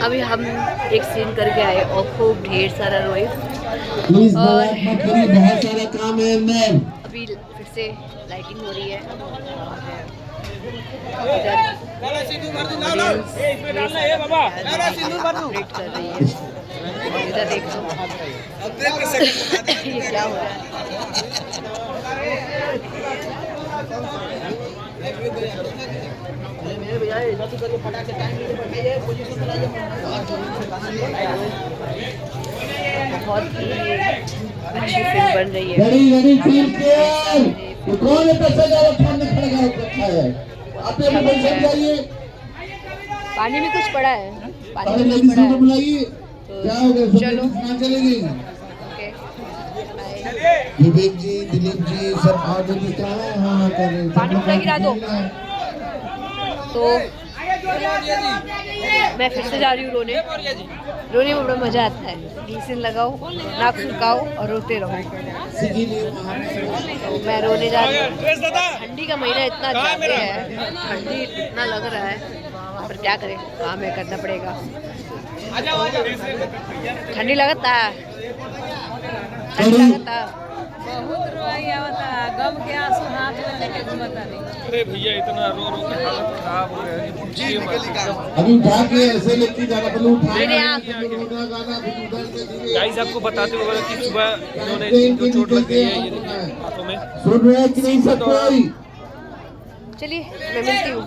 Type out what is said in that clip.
अभी हम एक सीन करके आए और खूब ढेर सारा रोए। प्लीज और बहुत सारा काम है अंदर। अभी फिर से लाइटिंग हो रही है और इधर ऑपरेट कर रही है। और इधर देख लो ये क्या हो रहा है। बहुत ही अच्छी फिल्म बन रही है। कौन है आप पानी में कुछ पड़ा है, पानी में कुछ पड़ा है। बुलाइए, क्या हो गया? चलो चलेगी। ओके विवेक जी, दिलीप जी सब आगे हाँ कर रहे हैं। पानी पूरा गिरा दो। तो मैं फिर से जा रही हूँ रोने में बड़ा मजा आता है। ग्लीसरीन लगाओ, नाक सुखाओ और रोते रहो। तो मैं रोने जा रही हूँ। ठंडी का महीना इतना ज़्यादा है, ठंडी इतना लग रहा है, पर क्या करें, काम है, करना पड़ेगा। ठंडी लगता है, ठंडी लगता है। बहुत रोई आवता, गम के आंसू हाथ में लेके घूमता नहीं। अरे भैया इतना रो रो के हालत खराब हो गया है कि पूछिए मत। अभी उठा के ऐसे लेके जाना पहले उठा गाइस आपको बताते हुए कि सुबह इन्होंने इनको चोट लग गई है, ये देखिए हाथों में। सुन रहे हैं कि नहीं सब कोई? चलिए मैं मिलती हूँ।